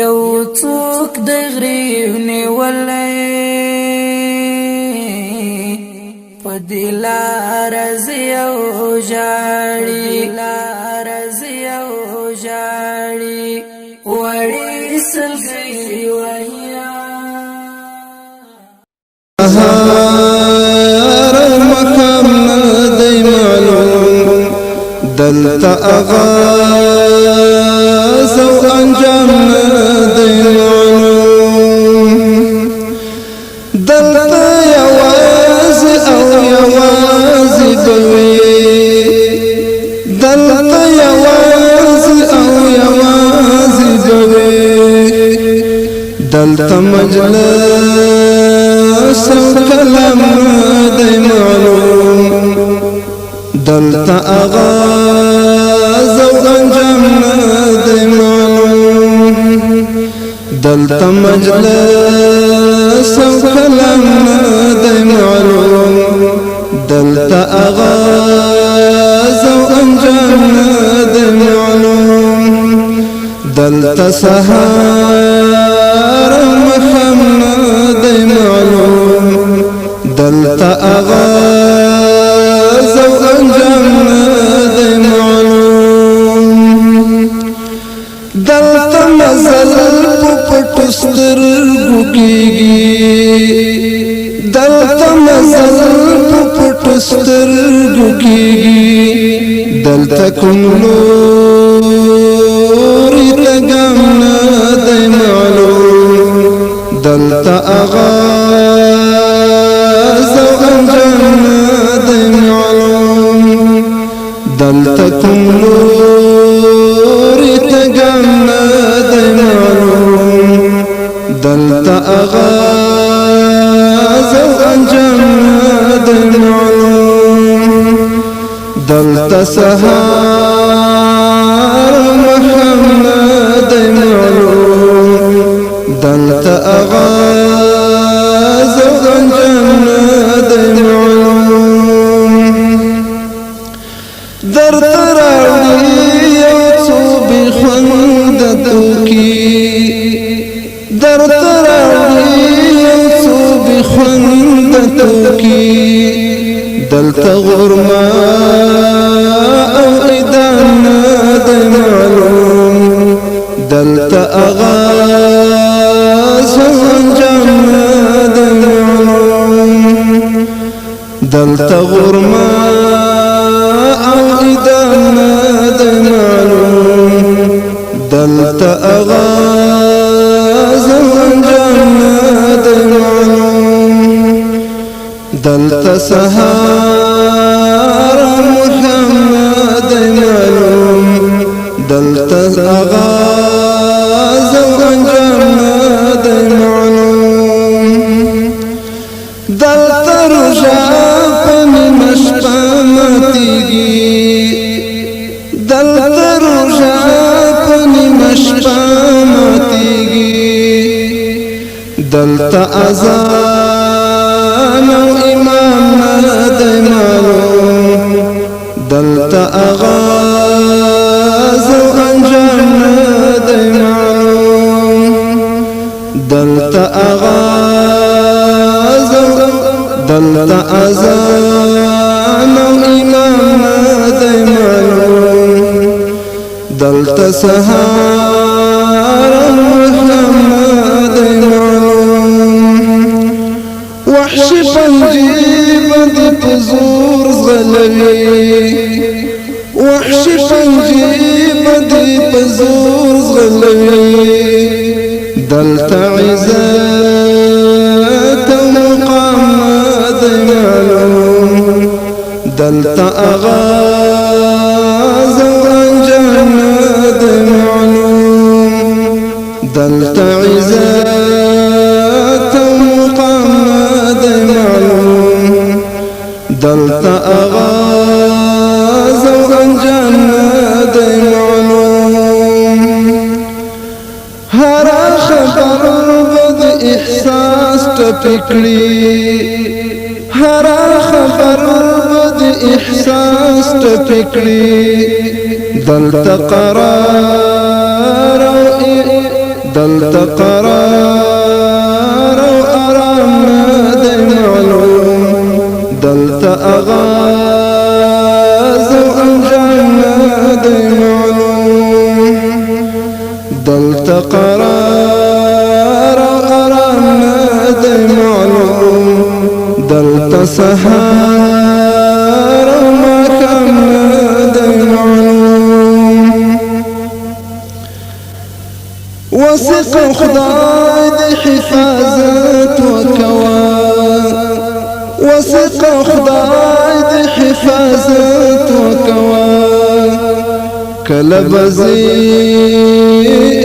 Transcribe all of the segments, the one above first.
یو څوک د غریب نیولې په دلار زیو جاړي وړي سلګي ویا هر مقام دی معلوم دلتا اغاز او انجام دی معلوم دلتا یواز او یواز بوي دلتا یواز او یواز بوي دلتا مجلس او کلام دی معلوم دلتا آغاز او انجام دی معلوم دلتا مجلس او کلام دی معلوم دلتا آغاز او انجام دی معلوم دلتا سهار مخم دی معلوم دلتا آغاز او انجام دی معلوم دلتا مزل پپټ سترګو کېږي دلتا مزل پپټ سترګو کېږي دلتا کوم لوري ته ګام نه دی معلوم دلتا آغاز او انجام دی معلوم دلتا کوم لوري ته ګام نه دی معلوم دلتا آغاز او انجام دی معلوم دلتا سهار محمد دی معلوم دلتا آغاز او انجام دی معلوم در تراوی یو څو بخوند توکی در تراوی یو څو بخوند توکی دلتا غرما او ایدان دی معلوم دلتا آغاز او انجام دی معلوم دلتا غرما او ایدان دی معلوم دلتا آغاز او انجام دی معلوم دلتا سهار محمد دی معلوم دلتا آغاز او انجام دی معلوم دلتا رجا پنی مشپامتیگی دلتا رجا پنی مشپامتیگی دلتا اذان او امام دی معلوم دلتا آغاز او انجام دی معلوم دلتا آغاز دلتا اذان او امام دی معلوم دلتا سهار محمد دی معلوم وحش پنجیب دی پزور زغلوی وحش پنجیب دی پزور زغلوی دلتا عزت و مقام دی معلوم دلتا آغاز و انجام دی معلوم دلتا عزت و مقام دی معلوم دلتا آغاز و انجام دی معلوم هر خبر بد احساس ټپکړي هر خبر بد احساس ټپکړي دلتا قرار دلت قرار او آرام ندی معلوم دلت آغاز او انجام ندی معلوم دلت قرار او آرام ندی معلوم دلت سهار او ماکام ندی معلوم وثق خدای دی حفاظت وکوا وثق خدای دی حفاظت وکوا کله بزی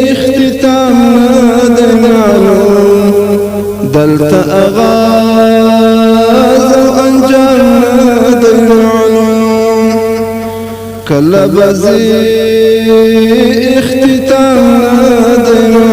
اختتام ندی معلوم دلت آغاز او انجام ندی معلوم کله بزی اختتام ندی معلوم